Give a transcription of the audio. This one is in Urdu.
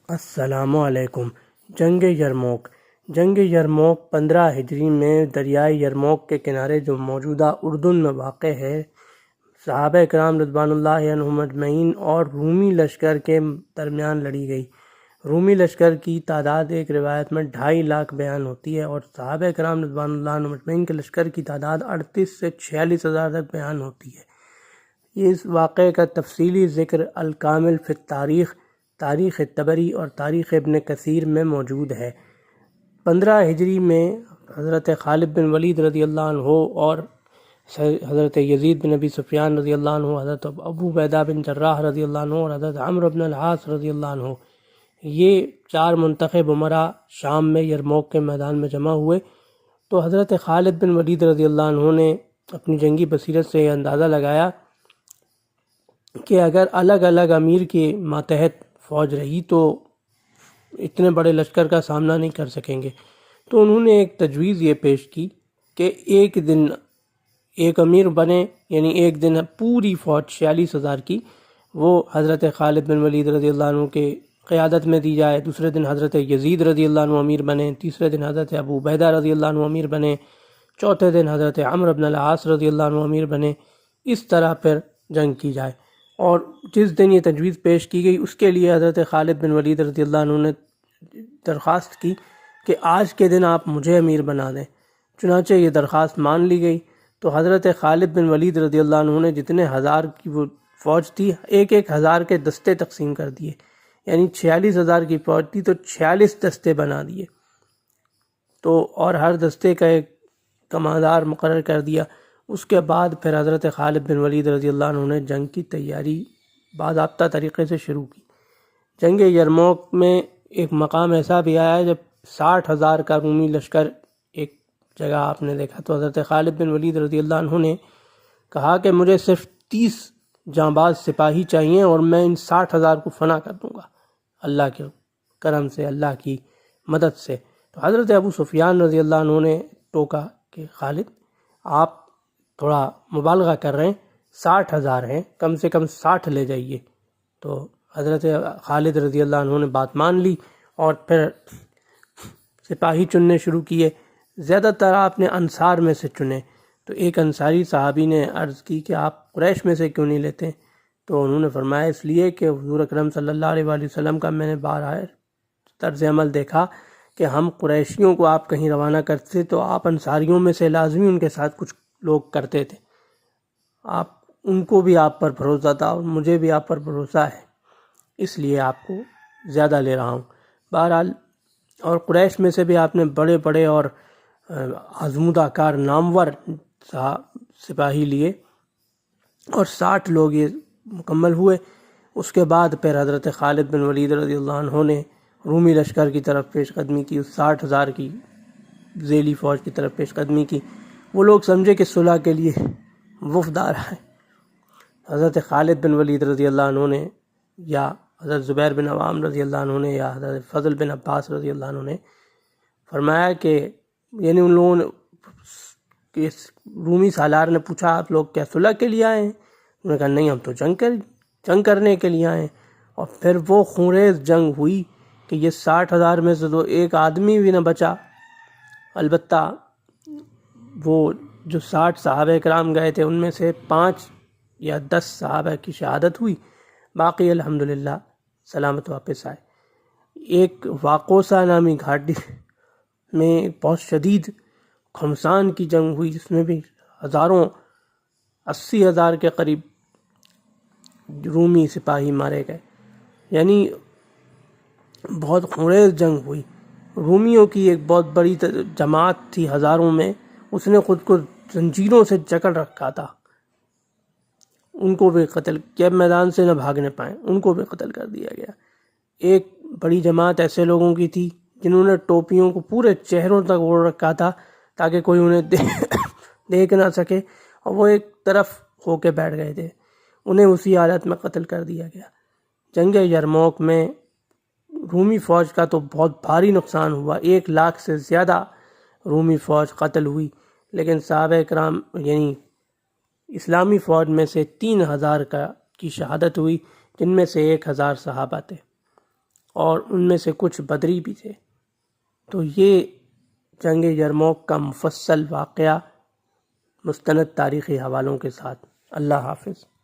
السلام علیکم۔ جنگ یرموک 15 ہجری میں دریائے یرموک کے کنارے جو موجودہ اردن میں واقع ہے، صحابہ کرام رضوان اللہ عنہم اجمعین اور رومی لشکر کے درمیان لڑی گئی۔ رومی لشکر کی تعداد ایک روایت میں 2.5 لاکھ بیان ہوتی ہے اور صحابہ کرام رضوان اللہ عنہم اجمعین کے لشکر کی تعداد 38 سے 46 ہزار تک بیان ہوتی ہے۔ اس واقعے کا تفصیلی ذکر الکامل فی التاریخ، تاریخ طبری اور تاریخ ابن کثیر میں موجود ہے۔ 15 ہجری میں حضرت خالد بن ولید رضی اللہ عنہ اور حضرت یزید بن ابی سفیان رضی اللہ عنہ، حضرت ابو عبیدہ بن جراح رضی اللہ عنہ اور حضرت عمرو بن العاص رضی اللہ عنہ، یہ 4 منتخب امراء شام میں یرموک کے میدان میں جمع ہوئے۔ تو حضرت خالد بن ولید رضی اللہ عنہ نے اپنی جنگی بصیرت سے یہ اندازہ لگایا کہ اگر الگ الگ امیر کے ماتحت فوج رہی تو اتنے بڑے لشکر کا سامنا نہیں کر سکیں گے۔ تو انہوں نے ایک تجویز یہ پیش کی کہ ایک دن ایک امیر بنے، یعنی ایک دن پوری فوج 46 ہزار کی وہ حضرت خالد بن ولید رضی اللہ عنہ کے قیادت میں دی جائے، دوسرے دن حضرت یزید رضی اللہ عنہ امیر بنے، تیسرے دن حضرت ابو عبیدہ رضی اللہ عنہ امیر بنے، چوتھے دن حضرت عمرو بن العاص رضی اللہ عنہ امیر بنے۔ اس طرح پھر جنگ کی جائے، اور جس دن یہ تجویز پیش کی گئی اس کے لیے حضرت خالد بن ولید رضی اللہ عنہ نے درخواست کی کہ آج کے دن آپ مجھے امیر بنا دیں۔ چنانچہ یہ درخواست مان لی گئی۔ تو حضرت خالد بن ولید رضی اللہ عنہ نے جتنے ہزار کی وہ فوج تھی، ایک ایک ہزار کے دستے تقسیم کر دیے، یعنی 46 ہزار کی فوج تھی تو 46 دستے بنا دیے، تو اور ہر دستے کا ایک کماندار مقرر کر دیا۔ اس کے بعد پھر حضرت خالد بن ولید رضی اللہ عنہ نے جنگ کی تیاری باضابطہ طریقے سے شروع کی۔ جنگ یرموک میں ایک مقام ایسا بھی آیا جب 60 ہزار کا رومی لشکر ایک جگہ آپ نے دیکھا، تو حضرت خالد بن ولید رضی اللہ عنہ نے کہا کہ مجھے صرف 30 جانباز سپاہی چاہیے اور میں ان 60 ہزار کو فنا کر دوں گا اللہ کے کرم سے، اللہ کی مدد سے۔ تو حضرت ابو سفیان رضی اللہ عنہ نے ٹوکا کہ خالد آپ تھوڑا مبالغہ کر رہے ہیں، 60 ہزار ہیں، کم سے کم 60 لے جائیے۔ تو حضرت خالد رضی اللہ عنہ نے بات مان لی اور پھر سپاہی چننے شروع کیے۔ زیادہ تر آپ نے انصار میں سے چنے۔ تو ایک انصاری صحابی نے عرض کی کہ آپ قریش میں سے کیوں نہیں لیتے؟ تو انہوں نے فرمایا اس لیے کہ حضور اکرم صلی اللہ علیہ وآلہ وسلم کا میں نے بارہا طرز عمل دیکھا کہ ہم قریشیوں کو آپ کہیں روانہ کرتے تو آپ انصاریوں میں سے لازمی ان کے ساتھ کچھ لوگ کرتے تھے، آپ ان کو بھی آپ پر بھروسہ تھا اور مجھے بھی آپ پر بھروسہ ہے، اس لیے آپ کو زیادہ لے رہا ہوں۔ بہرحال اور قریش میں سے بھی آپ نے بڑے بڑے اور آزمودہ کار نامور سپاہی لیے اور 60 لوگ یہ مکمل ہوئے۔ اس کے بعد پھر حضرت خالد بن ولید رضی اللہ عنہ نے رومی لشکر کی طرف پیش قدمی کی، اس 60 ہزار کی ذیلی فوج کی طرف پیش قدمی کی۔ وہ لوگ سمجھے کہ صلح کے لیے وفد آ رہا ہے۔ حضرت خالد بن ولید رضی اللہ عنہ نے یا حضرت زبیر بن عوام رضی اللہ عنہ نے یا حضرت فضل بن عباس رضی اللہ عنہ نے فرمایا کہ یعنی ان لوگوں نے رومی سالار نے پوچھا آپ لوگ کیا صلح کے لیے آئے ہیں؟ انہوں نے کہا نہیں، ہم تو جنگ کرنے کے لیے آئے ہیں۔ اور پھر وہ خونریز جنگ ہوئی کہ یہ 60 ہزار میں سے تو ایک آدمی بھی نہ بچا، البتہ وہ جو 60 صحابہ کرام گئے تھے ان میں سے 5 یا 10 صحابہ کی شہادت ہوئی، باقی الحمدللہ سلامت واپس آئے۔ ایک واقوسہ نامی گھاٹی میں بہت شدید خمسان کی جنگ ہوئی، جس میں بھی ہزاروں 80 ہزار کے قریب رومی سپاہی مارے گئے، یعنی بہت خونریز جنگ ہوئی۔ رومیوں کی ایک بہت بڑی جماعت تھی ہزاروں میں، اس نے خود کو زنجیروں سے جکڑ رکھا تھا، ان کو بھی قتل کیا، میدان سے نہ بھاگنے پائیں، ان کو بھی قتل کر دیا گیا۔ ایک بڑی جماعت ایسے لوگوں کی تھی جنہوں نے ٹوپیوں کو پورے چہروں تک اوڑھ رکھا تھا تاکہ کوئی انہیں دیکھ نہ سکے، اور وہ ایک طرف ہو کے بیٹھ گئے تھے، انہیں اسی حالت میں قتل کر دیا گیا۔ جنگ یرموک میں رومی فوج کا تو بہت بھاری نقصان ہوا، 1 لاکھ سے زیادہ رومی فوج قتل ہوئی، لیکن صحابہ کرام یعنی اسلامی فوج میں سے 3 ہزار کی شہادت ہوئی، جن میں سے 1 ہزار صحابہ تھے۔ اور ان میں سے کچھ بدری بھی تھے۔ تو یہ جنگ یرموک کا مفصل واقعہ مستند تاریخی حوالوں کے ساتھ۔ اللہ حافظ۔